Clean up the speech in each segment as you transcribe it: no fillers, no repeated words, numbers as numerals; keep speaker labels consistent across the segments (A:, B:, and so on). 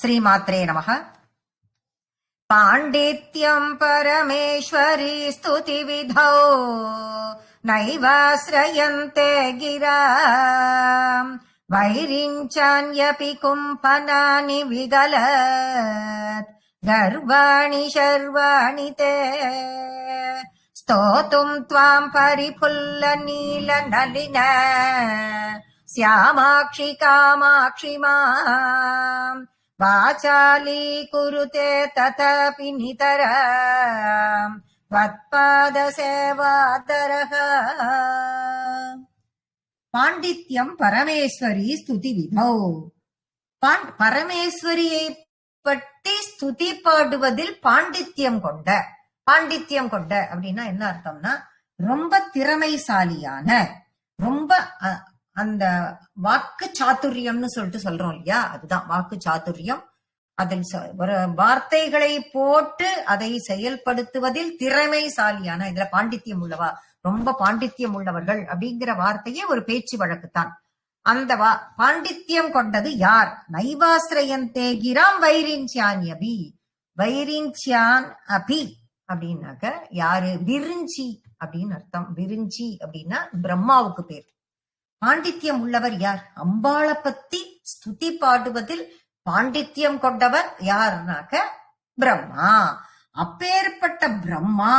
A: श्रीमात्रे नमः। पाण्डित्यम् परमेश्वरी स्तुतिविधौ नैवाश्रयन्ते गिरा वैरिञ्चान्यपि कुम्पनानि विगलत् गर्वाणि शर्वाणि ते स्तोतुम् त्वाम् परिफुल्लनीलनलिन श्यामाक्षि कामाक्षि माम् वाचाली कुरुते तथापि नितराम् त्वत्पादसेवादरः। பாண்டித்யம் பரமேஸ்வரி ஸ்துதி விதௌ. பரமேஸ்வரியை பற்றி ஸ்துதி பாடுவதில் பாண்டித்யம் கொண்ட அப்படின்னா என்ன அர்த்தம்னா ரொம்ப திறமைசாலியான, ரொம்ப அந்த வாக்கு சாதுரியம்னு சொல்லிட்டு சொல்றோம் இல்லையா, அதுதான் வாக்கு சாதுரியம். அதில் வார்த்தைகளை போட்டு அதை செயல்படுத்துவதில் திறமைசாலியான, இதுல பாண்டித்யம் உள்ளவா, ரொம்ப பாண்டித்யம் உள்ளவர்கள் அப்படிங்கிற வார்த்தையே ஒரு பேச்சு வழக்குத்தான். அந்த பாண்டித்யம் கொண்டது யார்? நைவாசிரயந்தே கிராம் வைரிஞ்சியான் அபி. வைரிஞ்சியான் அபி அப்படின்னாக்க யாரு? விரிஞ்சி அப்படின்னு அர்த்தம். விரிஞ்சி அப்படின்னா பிரம்மாவுக்கு பேர். பாண்டித்யம் உள்ளவர் யார்? அம்பாளை பத்தி ஸ்துதி பாடுவதில் பாண்டித்யம் கொண்டவர் யாருனாக்க பிரம்மா. அப்பேற்பட்ட பிரம்மா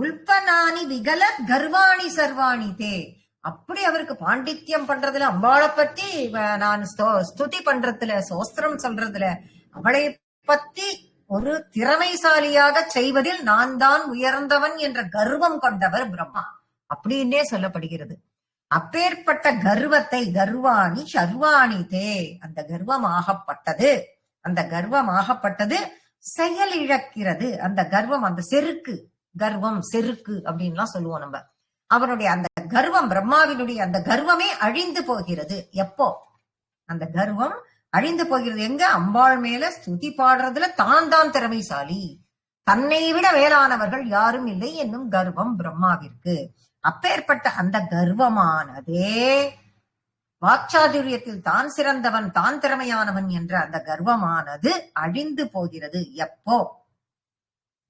A: உல்பனானி விகல கர்வாணி சர்வாணி தே. அப்படி அவருக்கு பாண்டித்யம் பண்றதுல, அம்பாளை பத்தி நான் ஸ்துதி பண்றதுல, சோஸ்திரம் சொல்றதுல, அவளை பத்தி ஒரு திறமைசாலியாக செய்வதில் நான் தான் உயர்ந்தவன் என்ற கர்வம் கொண்டவர் பிரம்மா அப்படின்னே சொல்லப்படுகிறது. அப்பேற்பட்ட கர்வத்தை கர்வாணி சர்வாணி தே, அந்த கர்வமாகப்பட்டது செயல் இழக்கிறது. அந்த கர்வம், அந்த செருக்கு, கர்வம் செருக்கு அப்படின்லாம் சொல்லுவோம் நம்ம. அவனுடைய அந்த கர்வம், பிரம்மாவினுடைய அந்த கர்வமே அழிந்து போகிறது. எப்போ அந்த கர்வம் அழிந்து போகிறது? எங்க? அம்பாள் மேல ஸ்துதி பாடுறதுல தான் திறமைசாலி, தன்னை விட மேலானவர்கள் யாரும் இல்லை என்னும் கர்வம் பிரம்மாவிற்கு. அப்பேற்பட்ட அந்த கர்வமானதே வாக்சாதுரியத்தில் தான் சிறந்தவன், தான் திறமையானவன் என்ற அந்த கர்வமானது அழிந்து போகிறது. எப்போ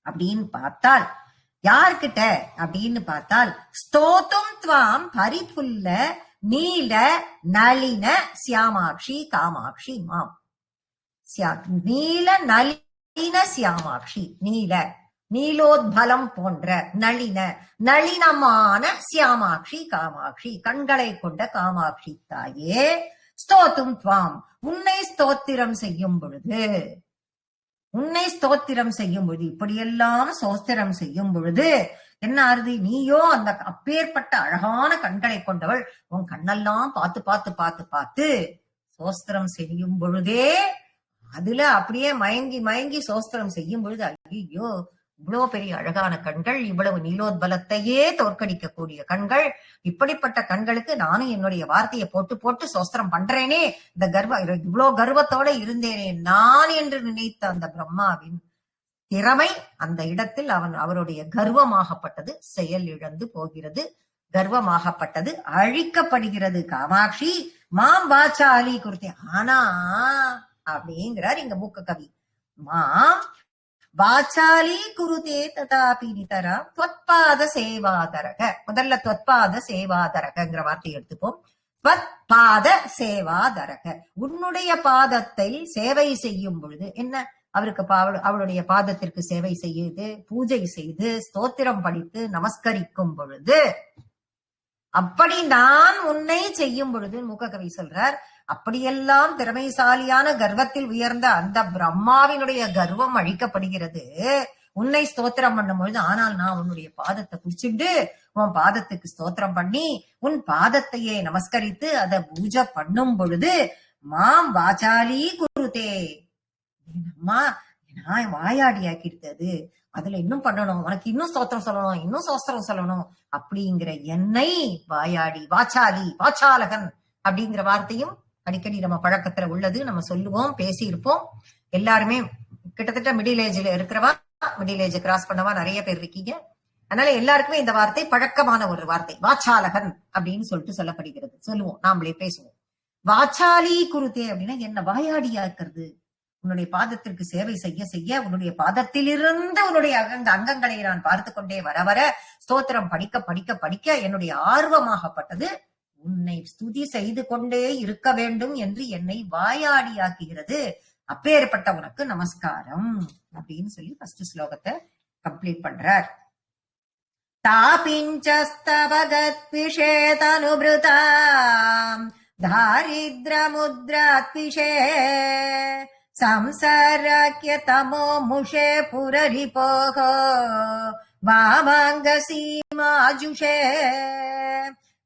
A: அப்படின்னு பார்த்தால், யார்கிட்ட அப்படின்னு பார்த்தால், ஸ்தோத்தும் துவாம் பரிபுல்ல நீல நளின சியாமாட்சி காமாட்சி மாம். நீல நளின சியாமாட்சி, நீலோத்பலம் போன்ற நளினமான சியாமாட்சி காமாட்சி, கண்களை கொண்ட காமாட்சி தாயே, ஸ்தோத்தும் துவாம், உன்னை ஸ்தோத்திரம் செய்யும் பொழுது, இப்படியெல்லாம் சோஸ்திரம் செய்யும் பொழுது என்ன ஆறுது? நீயோ அந்த அப்பேற்பட்ட அழகான கண்களை கொண்டவள், உன் கண்ணெல்லாம் பார்த்து சோஸ்திரம் செய்யும் பொழுதே அதுல அப்படியே மயங்கி சோஸ்திரம் செய்யும் பொழுது, ஐயோ இவ்வளவு பெரிய அழகான கண்கள், இவ்வளவு நீலோத்பலத்தையே தோற்கடிக்கக்கூடிய கண்கள், இப்படிப்பட்ட கண்களுக்கு நானும் என்னுடைய வார்த்தையை போட்டு சோஸ்திரம் பண்றேனே, இந்த இவ்வளவு கர்வத்தோட இருந்தேனே நான் என்று நினைத்த அந்த பிரம்மாவின் திறமை அந்த இடத்தில் அவருடைய கர்வமாகப்பட்டது செயல் இழந்து போகிறது. கர்வமாகப்பட்டது அழிக்கப்படுகிறது. காமாட்சி மாம் வாச்சாலி குருத்தே. ஆனா அப்படிங்கிறார் இங்க மூக்க கவி. மாம் வாச்சாலி குருதே ததாபி நிதராம் துவத்பாத சேவாதரக. முதல்ல துவத்பாத சேவாதரகங்கிற வார்த்தையை எடுத்துப்போம். துவத்பாத சேவாதரக, உன்னுடைய பாதத்தை சேவை செய்யும் பொழுது என்ன? அவருக்கு அவளுடைய பாதத்திற்கு சேவை செய்து, பூஜை செய்து, ஸ்தோத்திரம் படித்து நமஸ்கரிக்கும் பொழுது, அப்படி நான் உன்னை செய்யும் பொழுது, மூக்ககவி சொல்றார், அப்படியெல்லாம் திறமைசாலியான கர்வத்தில் உயர்ந்த அந்த பிரம்மாவினுடைய கர்வம் அழிக்கப்படுகிறது உன்னை ஸ்தோத்திரம் பண்ணும் பொழுது. ஆனால் நான் உன்னுடைய பாதத்தை குடிச்சுட்டு உன் பாதத்துக்கு ஸ்தோத்திரம் பண்ணி உன் பாதத்தையே நமஸ்கரித்து அதை பூஜை பண்ணும் பொழுது, மாம் வாச்சாலி குருதே, அம்மா நான் வாயாடி ஆக்கிடுத்தது, அதுல இன்னும் பண்ணணும், உனக்கு இன்னும் ஸ்தோத்திரம் சொல்லணும், இன்னும் சோஸ்திரம் சொல்லணும் அப்படிங்கிற என்னை வாயாடி, வாச்சாலி, வாச்சாலகன் அப்படிங்கிற வார்த்தையும் அடிக்கடி நம்ம பழக்கத்துல உள்ளது. நம்ம சொல்லுவோம், பேசி இருப்போம். எல்லாருமே கிட்டத்தட்ட மிடில் ஏஜ்ல இருக்கிறவா, மிடில் ஏஜ் கிராஸ் பண்ணவா நிறைய பேர் இருக்கீங்க. அதனால எல்லாருக்குமே இந்த வார்த்தை பழக்கமான ஒரு வார்த்தை. வாச்சாலகன் அப்படின்னு சொல்லிட்டு சொல்லப்படுகிறது. சொல்லுவோம், நாமளே பேசுவோம். வாச்சாலி குருதே அப்படின்னா என்ன? வாயாடியா இருக்கிறது. உன்னுடைய பாதத்திற்கு சேவை செய்ய செய்ய உன்னுடைய பாதத்திலிருந்து உன்னுடைய அங்கங்களை நான் பார்த்து கொண்டே வர வர ஸ்தோத்திரம் படிக்க படிக்க படிக்க என்னுடைய ஆர்வமாகப்பட்டது உன்னை ஸ்துதி செய்து கொண்டே இருக்க வேண்டும் என்று என்னை வாயாடியாக்குகிறது. அப்பேற்பட்ட உனக்கு நமஸ்காரம் அப்படின்னு சொல்லி ஃபர்ஸ்ட் ஸ்லோகத்தை கம்ப்ளீட் பண்றார். தாபிஞ்சஸ்தவகத்விஷேதனுபிருதாம் தாரித்ரமுத்ராத்விஷே சம்சாராக்கியதமோ முஷே புரரிபோகோ வாமாங்கசீமாஜுஷே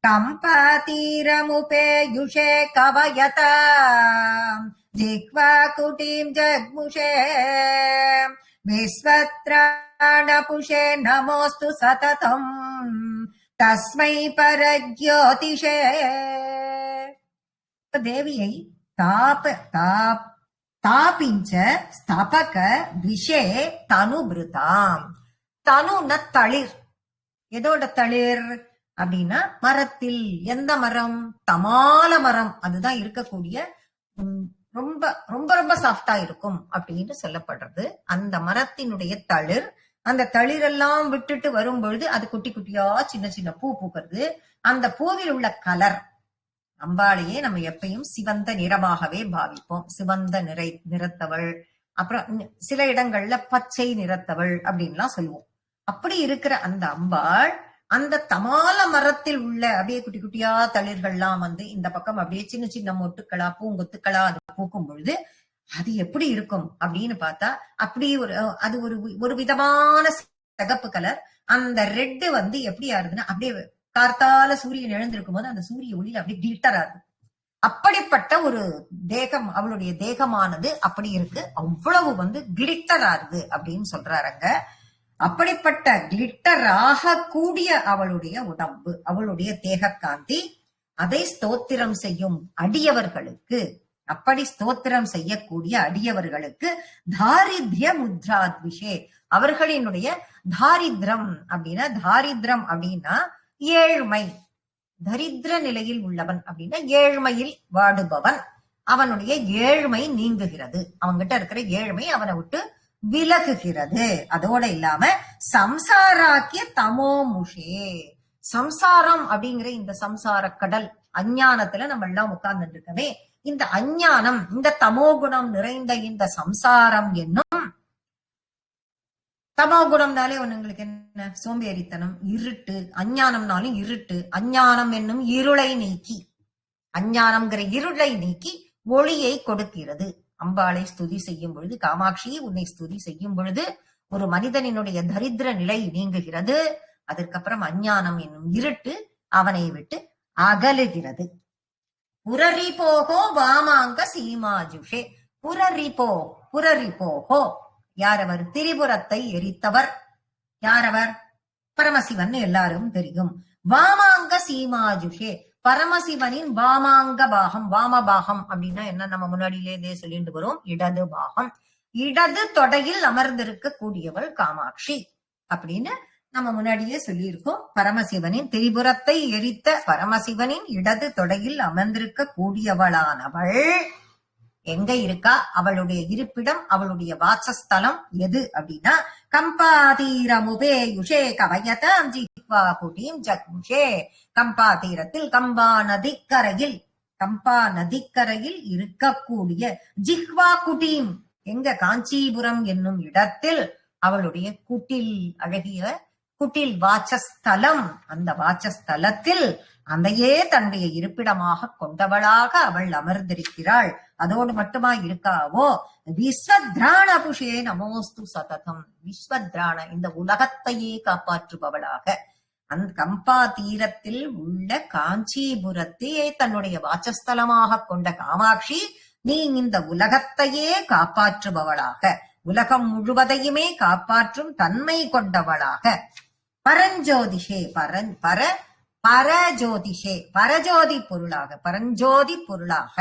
A: கம்பாதீரமுபேயுஷே கவயதா ஜிஹ்வாகுடீம் ஜக்முஷே விஸ்வத்ராணபுஷே நமோஸ்து சததம் தஸ்மை பரஜ்யோதிஷே. தேவியை தாபிஞ்ச ஸ்தபக விஷே தனுபிருதாம். தனுன தளிர். எதோட தளிர் அப்படின்னா மரத்தில். எந்த மரம்? தமால மரம். அதுதான் இருக்கக்கூடிய ரொம்ப ரொம்ப ரொம்ப சாஃப்டா இருக்கும் அப்படின்னு சொல்லப்படுறது. அந்த மரத்தினுடைய தளிர். அந்த தளிரெல்லாம் விட்டுட்டு வரும் பொழுது அது குட்டி குட்டியா சின்ன சின்ன பூ பூக்கிறது. அந்த பூவில் உள்ள கலர், அம்பாளையே நம்ம எப்பயும் சிவந்த நிறமாகவே பாவிப்போம். சிவந்த நிறத்தவள், அப்புறம் சில இடங்கள்ல பச்சை நிறத்தவள் அப்படின்லாம் சொல்லுவோம். அப்படி இருக்கிற அந்த அம்பாள் அந்த தமால மரத்தில் உள்ள அப்படியே குட்டி குட்டியா தளிர்கள்லாம் இந்த பக்கம் அப்படியே சின்ன சின்ன மொட்டுக்களா பூங்கொத்துக்களா அது பூக்கும் பொழுது அது எப்படி இருக்கும் அப்படின்னு பார்த்தா அப்படி அது ஒரு விதமான சிகப்பு கலர். அந்த ரெட்டு எப்படி ஆறுதுன்னா அப்படியே கார்த்தால சூரியன் எழுந்திருக்கும் போது அந்த சூரிய ஒளியில அப்படியே கிளிட்டர் ஆகுது. அப்படிப்பட்ட ஒரு தேகம், அவளுடைய தேகமானது அப்படி இருக்கு. அவ்வளவு கிளிட்டர் ஆகுது அப்படின்னு சொல்றாருங்க. அப்படிப்பட்ட கிளிட்டர் ஆக கூடிய அவளுடைய உடம்பு, அவளுடைய தேக காந்தி. அதை ஸ்தோத்திரம் செய்யும் அடியவர்களுக்கு, அப்படி ஸ்தோத்திரம் செய்யக்கூடிய அடியவர்களுக்கு தாரித்ய முத்ராத்விஷே, அவர்களினுடைய தாரித்ரம் அப்படின்னா ஏழ்மை, தரித்திர நிலையில் உள்ளவன் அப்படின்னா ஏழ்மையில் வாடுபவன். அவனுடைய ஏழ்மை நீங்குகிறது. அவன்கிட்ட இருக்கிற ஏழ்மை அவனை விட்டு விலகுகிறது. அதோட இல்லாம சம்சாராக்கிய தமோமுஷே, சம்சாரம் அப்படிங்கிற இந்த சம்சார கடல், அஞ்ஞானத்துல நம்ம எல்லாம் உட்கார்ந்துட்டு இருக்கவே, இந்த அஞ்ஞானம், இந்த தமோகுணம் நிறைந்த இந்த சம்சாரம் என்னும், தமோகுணம்னாலே உங்களுக்கு என்ன? சோம்பேறித்தனம், இருட்டு. அஞ்ஞானம்னாலும் இருட்டு. அஞ்ஞானம் என்னும் இருளை நீக்கி, அஞ்ஞானம்ங்கிற இருளை நீக்கி ஒளியை கொடுக்கிறது. அம்பாளை ஸ்துதி செய்யும் பொழுது, காமாட்சி உன்னை ஸ்துதி செய்யும் பொழுது ஒரு மனிதனினுடைய தரித்திர நிலை நீங்குகிறது. அதற்கப்புறம் அஞ்ஞானம் என்னும் இருட்டு அவனை விட்டு அகலுகிறது. புரரிபோகோ வாமாங்க சீமாஜுஷே. புரரிபோகோ யாரவர்? திரிபுரத்தை எரித்தவர். யாரவர்? பரமசிவன் எல்லாரும் தெரியும். வாமாங்க சீமாஜுஷே, பரமசிவனின் வாமாங்க பாகம். வாமபாகம் அப்படின்னா என்ன? நம்ம முன்னாடியிலே சொல்லிட்டு வரும் இடது பாகம். இடது தொடையில் அமர்ந்திருக்க கூடியவள் காமாட்சி அப்படின்னு நம்ம முன்னாடியே சொல்லியிருக்கோம். பரமசிவனின் திரிபுரத்தை எரித்த பரமசிவனின் இடது தொடையில் அமர்ந்திருக்க கூடியவளானவள் எங்க இருக்கா? அவளுடைய இருப்பிடம், அவளுடைய வாசஸ்தலம் எது அப்படின்னா கம்பாதீரமுபே யுஷே கவயதாம் ஜிஹ்வா குடீம் ஜக்முஷே. கம்பா தீரத்தில், கம்பா நதிக்கரையில் இருக்கக்கூடிய ஜிஹ்வா குடீம், எங்க? காஞ்சிபுரம் என்னும் இடத்தில் அவளுடைய குட்டில், அழகிய குட்டில் வாசஸ்தலம். அந்த வாசஸ்தலத்தில் அந்தையே தன்னுடைய இருப்பிடமாக கொண்டவளாக அவள் அமர்ந்திருக்கிறாள். அதோடு மட்டுமா இருக்காவோ? விஸ்வத்ராண புஷே நமோஸ்து சததம். விஸ்வத்ராண, இந்த உலகத்தையே காப்பாற்றுபவளாக, அந்த கம்பா தீரத்தில் உள்ள காஞ்சிபுரத்தையே தன்னுடைய வாசஸ்தலமாக கொண்ட காமாட்சி, நீ இந்த உலகத்தையே காப்பாற்றுபவளாக, உலகம் முழுவதையுமே காப்பாற்றும் தன்மை கொண்டவளாக, பரஞ்சோதிஷே, பரஜோதிஷே, பரஜோதி பொருளாக, பரஞ்சோதி பொருளாக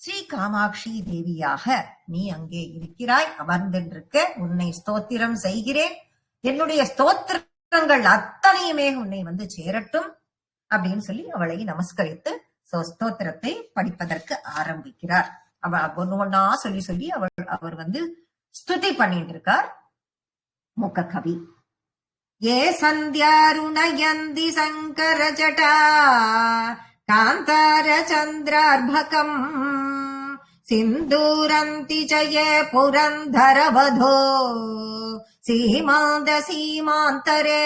A: ஸ்ரீ காமாட்சி தேவியாக நீ அங்கே இருக்கிறாய், அமர்ந்திருக்க. உன்னை ஸ்தோத்திரம் செய்கிறேன். என்னுடைய ஸ்தோத்திரங்கள் அத்தனையுமே உன்னை சேரட்டும் அப்படின்னு சொல்லி அவளை நமஸ்கரித்து ஸ்தோத்திரத்தை படிப்பதற்கு ஆரம்பிக்கிறார். ஒண்ணு ஒன்னா சொல்லி சொல்லி அவர் ஸ்துதி பண்ணிட்டு இருக்கார் மூக்க கவி. ஏ சந்தியாருணயந்தி சங்கர ஜடா காந்தார சந்திரார்பகம் சிந்தூரந்தி ஜய புரந்தரவதோ சீமாந்த சீமாந்தரே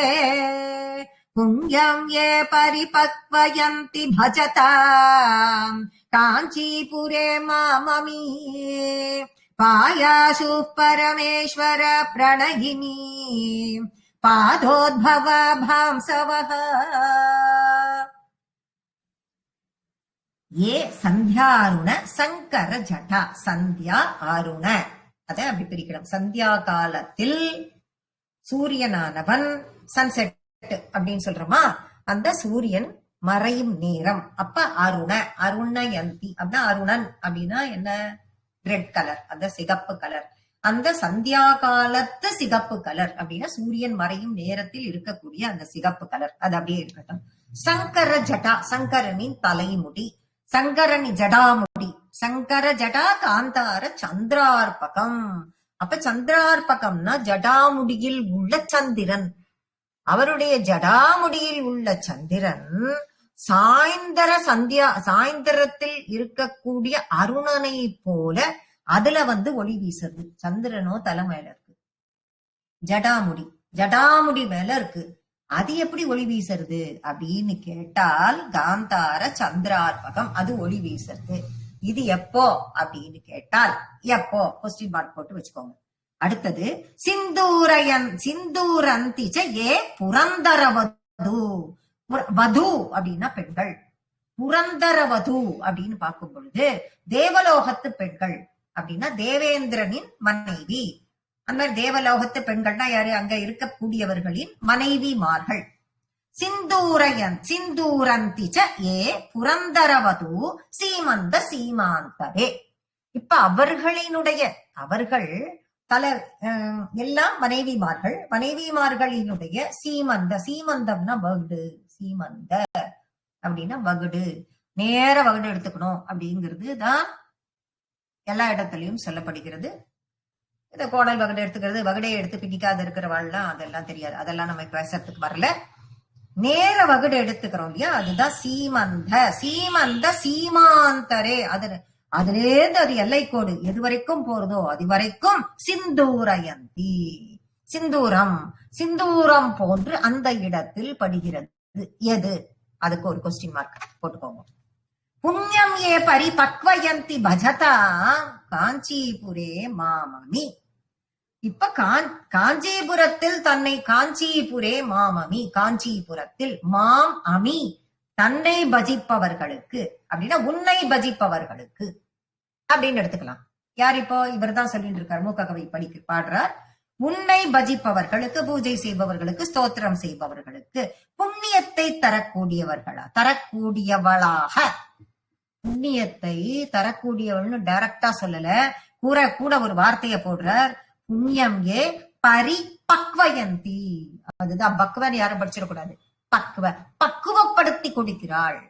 A: புண்ணியம் ஏ பரிபக்வயந்தி பஜதாம் காஞ்சிபுரே மாமமி பாயாசு பரமேஸ்வர பிரணயினி பாதோத்பவ பாம்சவஹ. ஏ சந்தியாருண சங்கர ஜடா. சந்தியா அருண அத அப்படி பிரிக்கணும். சந்தியா காலத்தில் சூரியனானவன் சன்செட் அப்படின்னு சொல்றோமா, அந்த சூரியன் மறையும் நேரம். அப்ப அருண அருணயந்தி அப்படின்னா அருணன் அப்படின்னா என்ன, ரெட் கலர், அந்த சிகப்பு கலர். அந்த சந்தியா காலத்து சிகப்பு கலர் அப்படின்னா சூரியன் மறையும் நேரத்தில் இருக்கக்கூடிய அந்த சிகப்பு கலர், அது அப்படியே இருக்கட்டும். சங்கர ஜடா, சங்கரனின் தலைமுடி, சங்கரனி ஜடாமுடி. சங்கர ஜடா காந்தார சந்திரார்பகம். அப்ப சந்திரார்பகம்னா ஜடாமுடியில் உள்ள சந்திரன். அவருடைய ஜடாமுடியில் உள்ள சந்திரன் சாயந்தரத்தில் இருக்கக்கூடிய அருணனை போல அதுல ஒளி வீசுறது. சந்திரனோ தலை மேல இருக்கு, ஜடாமுடி மேல இருக்கு, அது எப்படி ஒளி வீசுறது அப்படின்னு கேட்டால் காந்தார சந்திரார்பகம், அது ஒளி வீசுறது. இது எப்போ அப்படின்னு கேட்டால் எப்போ கொஸ்டின் மார்க் போட்டு வச்சுக்கோங்க. அடுத்தது சிந்தூரந்திச்ச ஏ புரந்தரவது. வது அப்படின்னா பெண்கள், புரந்தரவது அப்படின்னு பார்க்கும் பொழுது தேவலோகத்து பெண்கள் அப்படின்னா தேவேந்திரனின் மனைவி. அந்த மாதிரி தேவலோகத்து பெண்கள்னா யாரு, அங்க இருக்கக்கூடியவர்களின் மனைவிமார்கள். சிந்தூரந்திச்ச ஏ புரந்தரவது சீமந்த சீமாந்தரே. இப்ப அவர்கள் தல எல்லாம் மனைவிமார்களினுடைய சீமந்தம்னா வகுடு, சீமந்த அப்படின்னா வகுடு, நேர வகுடு எடுத்துக்கணும் அப்படிங்கிறது தான் எல்லா இடத்துலயும் சொல்லப்படுகிறது. இந்த கோடல் வகுடு எடுத்துக்கிறது, வகுடையை எடுத்து பிடிக்காத இருக்கிறவாள்லாம் அதெல்லாம் தெரியாது, அதெல்லாம் நம்ம பேசுறதுக்கு வரல. நேர வகுடு எடுத்துக்கிறோம் இல்லையா, அதுதான் சீமந்த சீமாந்தரே. அதுலேருந்து அது எல்லைக்கோடு எது வரைக்கும் போறதோ அது வரைக்கும் சிந்தூரயந்தி, சிந்தூரம் போன்று அந்த இடத்தில் படுகிறது. எது, அதுக்கு ஒரு கொஸ்டின் மார்க் போட்டுக்கோங்க. புண்ணியம் ஏ பரிபக்வயந்தி பஜதா காஞ்சிபுரே மாமமி. இப்ப காஞ்சிபுரத்தில் தன்னை காஞ்சிபுரே மாமமி, காஞ்சிபுரத்தில் மாம் அமி தன்னை பஜிப்பவர்களுக்கு அப்படின்னா உன்னை பஜிப்பவர்களுக்கு அப்படின்னு எடுத்துக்கலாம். யார் இப்போ இவர் தான் சொல்லிட்டு இருக்கார், மூக்க கவி பாடுறார். உன்னை பஜிப்பவர்களுக்கு, பூஜை செய்பவர்களுக்கு, ஸ்தோத்திரம் செய்பவர்களுக்கு, புண்ணியத்தை தரக்கூடியவளாக. புண்ணியத்தை தரக்கூடியவள்னு டைரக்டா சொல்லல, கூட ஒரு வார்த்தைய போடுறார். புண்ணியம் ஏ பரிபக்வயந்தி. அதுதான் பக்வன் யாரும் படிச்சிடக்கூடாது, பக்குவப்படுத்தி கொடுக்கிறாள்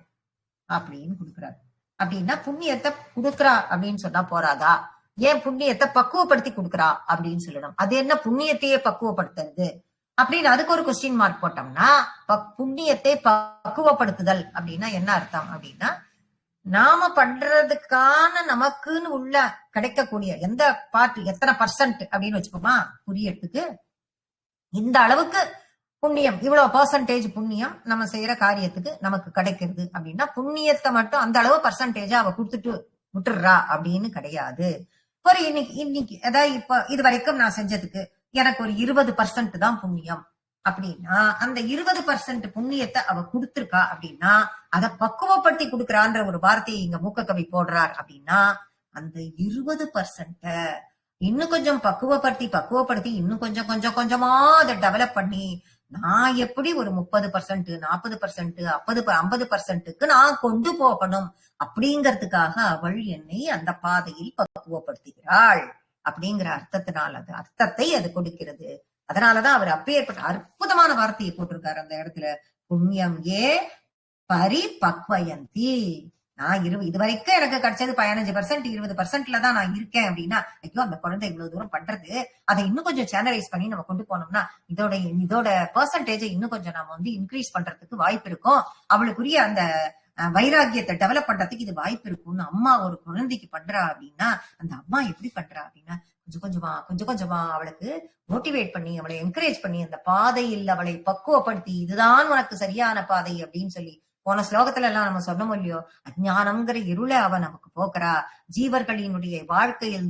A: அப்படின்னு கொடுக்கிறார். அப்படின்னா புண்ணியத்தை கொடுக்கிறா அப்படின்னு சொன்னா போறாதா, ஏன் புண்ணியத்தை பக்குவப்படுத்தி கொடுக்கிறா அப்படின்னு சொல்லணும். அது என்ன புண்ணியத்தையே பக்குவப்படுத்துறது அப்படின்னு அதுக்கு ஒரு கொஸ்டின் மார்க் போட்டோம்னா, புண்ணியத்தை பக்குவப்படுத்துதல் அப்படின்னா என்ன அர்த்தம் அப்படின்னா, நாம பண்றதுக்கான நமக்குன்னு உள்ள கிடைக்கக்கூடிய எந்த பார்ட் எத்தனை பர்சன்ட் அப்படின்னு வச்சுக்கோமா புரியறதுக்கு, இந்த அளவுக்கு புண்ணியம், இவ்வளவு பெர்சன்டேஜ் புண்ணியம் நம்ம செய்யற காரியத்துக்கு நமக்கு கிடைக்கிறது அப்படின்னா புண்ணியத்தை மட்டும் அந்த அளவு பர்சன்டேஜா அவ கொடுத்துட்டு விட்டுடுறா அப்படின்னு கிடையாது. ஒரு இன்னைக்கு அதாவது இப்ப இது வரைக்கும் நான் செஞ்சதுக்கு எனக்கு ஒரு 20% தான் புண்ணியம் அப்படின்னா, அந்த 20% புண்ணியத்தை அவ கொடுத்திருக்கா அப்படின்னா அதை பக்குவப்படுத்தி கொடுக்கறான்ற ஒரு வார்த்தையை இங்க மூக்க கவி போடுறார். அப்படின்னா அந்த 20% இன்னும் கொஞ்சம் பக்குவப்படுத்தி இன்னும் கொஞ்சமா அதை டெவலப் பண்ணி நான் எப்படி ஒரு 30%, 40%, 50%க்கு நான் கொண்டு போகணும் அப்படிங்கறதுக்காக அவள் என்னை அந்த பாதையில் பக்குவப்படுத்துகிறாள் அப்படிங்கிற அர்த்தத்தினால் அது அர்த்தத்தை அது கொடுக்கிறது. அதனாலதான் அவர் அப்பேற்பட்ட அற்புதமான வார்த்தையை போட்டிருக்காரு அந்த இடத்துல. புண்ணியம் ஏ பரிபக்வயந்தி, நான் இது வரைக்கும் எனக்கு கிடைச்சது 15%, 20%ல தான் நான் இருக்கேன் அப்படின்னா, ஐயோ அந்த குழந்தை இவ்வளவு தூரம் பண்றது, அதை இன்னும் கொஞ்சம் சேனலைஸ் பண்ணி நம்ம கொண்டு போனோம்னா இதோட பெர்சன்டேஜை இன்னும் கொஞ்சம் நாம இன்க்ரீஸ் பண்றதுக்கு வாய்ப்பு இருக்கும். அவளுக்குரிய அந்த வைராக்கியத்தை டெவலப் பண்றதுக்கு இது வாய்ப்பு இருக்கும்னு அம்மா ஒரு குழந்தைக்கு பண்றா அப்படின்னா, அந்த அம்மா எப்படி பண்றா அப்படின்னா, கொஞ்சம் கொஞ்சமா அவளுக்கு மோட்டிவேட் பண்ணி, அவளை என்கரேஜ் பண்ணி, அந்த பாதையில் அவளை பக்குவப்படுத்தி, இதுதான் உனக்கு சரியான பாதை அப்படின்னு சொல்லி, போன ஸ்லோகத்துல எல்லாம் நம்ம சொன்னோம் இல்லையோ, அஞ்ஞானம்ங்கிற இருளை அவ நமக்கு போக்குறா. ஜீவர்களினுடைய வாழ்க்கையில்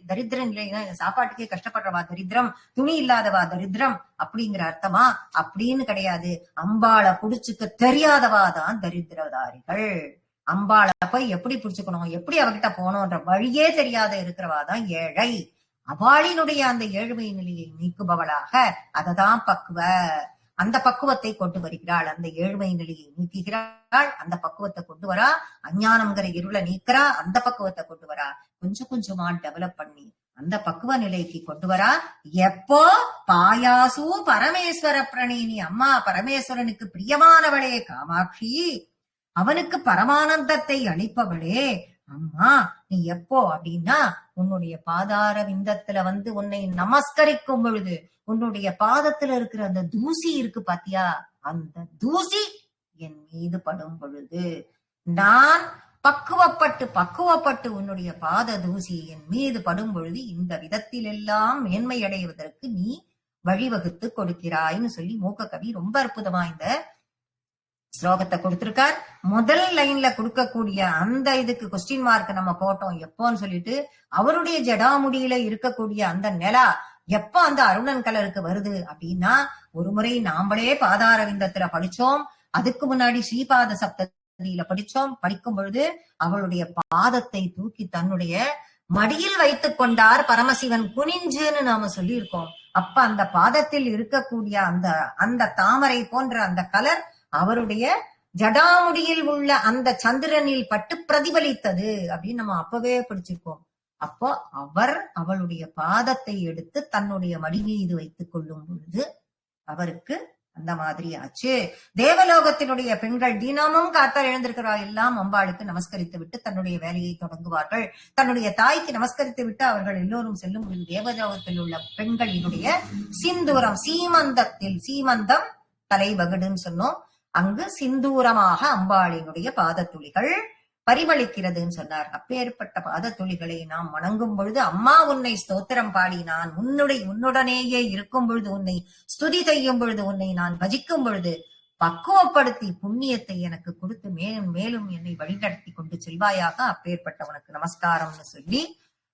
A: தரித்திர நிலைன்னா சாப்பாட்டுக்கே கஷ்டப்படுறவா தரித்திரம், துணி இல்லாதவா தரித்திரம் அப்படிங்கிற அர்த்தமா? அப்படின்னு கிடையாது. அம்பாளை புடிச்சுக்க தெரியாதவா தான் தரித்திரதாரிகள். அம்பாளை போய் எப்படி புடிச்சுக்கணும், எப்படி அவகிட்ட போகணும்ன்ற வழியே தெரியாத இருக்கிறவாதான் ஏழை. அவளினுடைய அந்த ஏழ்மை நிலையை நீக்குபவளாக அததான் அந்த பக்குவத்தை கொண்டு வருகிறாள். அந்த ஏழ்மை நிலையை நீக்குகிறாள், அந்த பக்குவத்தை கொண்டு வரா. அஞ்ஞானம்ங்கிற இருளை நீக்கிறா, அந்த பக்குவத்தை கொண்டு வரா. கொஞ்சம் கொஞ்சமா டெவலப் பண்ணி அந்த பக்குவ நிலைக்கு கொண்டு வரா. எப்போ பாயாசு பரமேஸ்வர பிரணயினி, அம்மா பரமேஸ்வரனுக்கு பிரியமானவளே காமாட்சி, அவனுக்கு பரமானந்தத்தை அளிப்பவளே அம்மா, நீ எப்போ அப்படின்னா உன்னுடைய பாதார விந்தத்துல உன்னை நமஸ்கரிக்கும் பொழுது, உன்னுடைய பாதத்துல இருக்கிற அந்த தூசி இருக்கு பாத்தியா, அந்த தூசி என் மீது படும் பொழுது நான் பக்குவப்பட்டு உன்னுடைய பாத தூசி என் மீது படும் பொழுது இந்த விதத்தில் எல்லாம் மேன்மை அடைவதற்கு நீ வழிவகுத்து கொடுக்கிறாய்னு சொல்லி மூக்க கவி ரொம்ப அற்புதமா இந்த ஸ்லோகத்தை கொடுத்திருக்கார். முதல் லைன்ல கொடுக்கக்கூடிய அந்த இதுக்கு கொஸ்டின் மார்க் நம்ம போட்டோம் எப்போன்னு சொல்லிட்டு, அவருடைய ஜடாமுடியில இருக்கக்கூடிய அந்த நிலா எப்ப அந்த அருணன் கலருக்கு வருது அப்படின்னா, ஒரு முறை நாமளே பாதார விந்தத்துல படிச்சோம், அதுக்கு முன்னாடி ஸ்ரீபாத சப்ததியில படிக்கும் பொழுது அவளுடைய பாதத்தை தூக்கி தன்னுடைய மடியில் வைத்துக் கொண்டார் பரமசிவன் குனிஞ்சுன்னு நாம சொல்லி இருக்கோம். அப்ப அந்த பாதத்தில் இருக்கக்கூடிய அந்த தாமரை போன்ற அந்த கலர் அவருடைய ஜடாமுடியில் உள்ள அந்த சந்திரனில் பட்டு பிரதிபலித்தது அப்படின்னு நம்ம அப்பவே படிச்சிருக்கோம். அப்போ அவளுடைய பாதத்தை எடுத்து தன்னுடைய மடி மீது வைத்துக் கொள்ளும் பொழுது அவருக்கு அந்த மாதிரி ஆச்சு. தேவலோகத்தினுடைய பெண்கள் தினமும் காத்தால் எழுந்திருக்கிறார் எல்லாம் அம்பாளுக்கு நமஸ்கரித்து விட்டு தன்னுடைய வேலையை தொடங்குவார்கள். தன்னுடைய தாய்க்கு நமஸ்கரித்து விட்டு அவர்கள் எல்லோரும் செல்லும் பொழுது தேவலோகத்தில் உள்ள பெண்களினுடைய சிந்தூரம், சீமந்தம் தலைவகுடுன்னு சொன்னோம். அங்கு சிந்தூரமாக அம்பாளினுடைய பாதத்துளிகள் பரிமளிக்கிறதுன்னு சொன்னார். அப்பேற்பட்ட பாதத்துளிகளை நாம் வணங்கும் பொழுது, அம்மா உன்னை ஸ்தோத்திரம் பாடி நான் உன்னுடனேயே இருக்கும் பொழுது, உன்னை ஸ்துதி செய்யும் பொழுது, உன்னை நான் பஜிக்கும் பொழுது பக்குவப்படுத்தி புண்ணியத்தை எனக்கு கொடுத்து மேலும் என்னை வழிநடத்தி கொண்டு செல்வாயாக, அப்பேற்பட்டவனுக்கு நமஸ்காரம்னு சொல்லி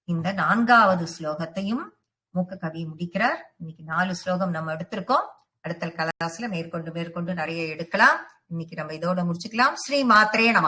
A: இந்த 4வது ஸ்லோகத்தையும் மூக்க கவி முடிக்கிறார். இன்னைக்கு 4 ஸ்லோகம் நம்ம எடுத்திருக்கோம். அடுத்த கிளாஸ்ல மேற்கொண்டு நிறைய எடுக்கலாம். இன்னைக்கு நம்ம இதோட முடிச்சுக்கலாம். ஸ்ரீ மாத்ரே நமஹ.